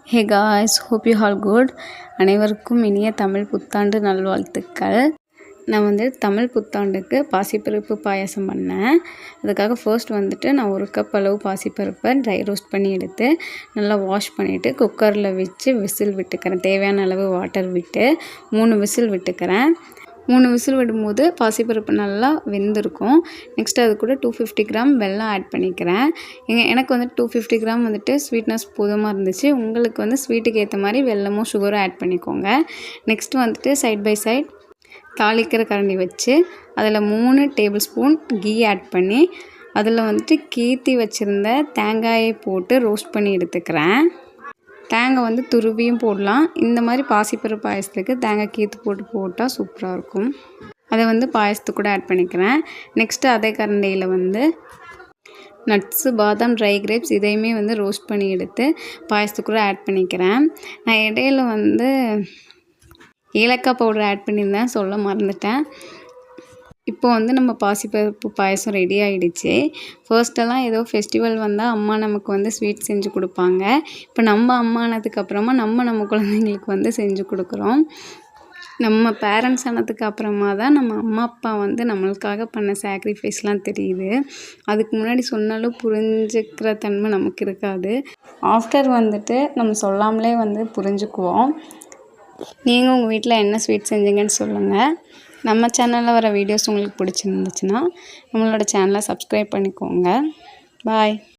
Hey guys, hope you all good. அனைவருக்கும் இனிய தமிழ் புத்தாண்டு நல்வாழ்த்துக்கள். நான் தமிழ் புத்தாண்டுக்கு பாசிப்பருப்பு பாயாசம் பண்ணேன். அதுக்காக ஃபர்ஸ்ட் நான் 1 கப் அளவு பாசிப்பருப்பை ட்ரை ரோஸ்ட் பண்ணி எடுத்து நல்லா வாஷ் பண்ணிவிட்டு குக்கரில் வச்சு விசில் விட்டுக்கிறேன். தேவையான அளவு வாட்டர் விட்டு 3 விசில் விட்டுக்கிறேன். 3 விசில் விடும்போது பாசிப்பருப்பு நல்லா வெந்திருக்கும். நெக்ஸ்ட் அது கூட 250 கிராம் வெல்லம் ஆட் பண்ணிக்கிறேன். எனக்கு 250 கிராம் ஸ்வீட்னஸ் போதுமாக இருந்துச்சு. உங்களுக்கு ஸ்வீட்டுக்கு ஏற்ற மாதிரி வெல்லமும் சுகரும் ஆட் பண்ணிக்கோங்க. நெக்ஸ்ட் சைட் பை சைட் தாளிக்கிற கரண்டி வச்சு அதில் 3 டேபிள் ஸ்பூன் கீ ஆட் பண்ணி அதில் கீத்தி வச்சுருந்த தேங்காயை போட்டு ரோஸ்ட் பண்ணி எடுத்துக்கிறேன். தேங்காய் துருவியும் போடலாம். இந்த மாதிரி பாசிப்பருப்பு பாயசத்துக்கு தேங்காய் கீத்து போட்டால் சூப்பராக இருக்கும். அதை பாயசத்துக்கு கூட ஆட் பண்ணிக்கிறேன். நெக்ஸ்ட்டு அதே கரண்டியில் நட்ஸு, பாதாம், ட்ரை கிரேப்ஸ் இதையுமே ரோஸ்ட் பண்ணி எடுத்து பாயசத்துக்கு கூட ஆட் பண்ணிக்கிறேன். நான் இடையில ஏலக்காய் பவுடர் ஆட் பண்ணியிருந்தேன், சொல்ல மறந்துட்டேன். இப்போ நம்ம பாசிப்பருப்பு பாயசம் ரெடி ஆகிடுச்சு. ஃபர்ஸ்ட்டெல்லாம் ஏதோ ஃபெஸ்டிவல் வந்தால் அம்மா நமக்கு ஸ்வீட் செஞ்சு கொடுப்பாங்க. இப்போ நம்ம அம்மா ஆனதுக்கப்புறமா நம்ம குழந்தைங்களுக்கு செஞ்சு கொடுக்குறோம். நம்ம பேரண்ட்ஸ் ஆனதுக்கு அப்புறமா தான் நம்ம அம்மா அப்பா நம்மளுக்காக பண்ண சாக்ரிஃபைஸ்லாம் தெரியுது. அதுக்கு முன்னாடி சொன்னாலும் புரிஞ்சுக்கிற தன்மை நமக்கு இருக்காது. ஆஃப்டர் நம்ம சொல்லாமலே புரிஞ்சுக்குவோம். நீங்கள் உங்கள் வீட்டில் என்ன ஸ்வீட் செஞ்சீங்கன்னு சொல்லுங்கள். நம்ம சேனலில் வர வீடியோஸ் உங்களுக்கு பிடிச்சிருந்துச்சுன்னா நம்மளோட சேனலை சப்ஸ்கிரைப் பண்ணிக்கோங்க. பாய்.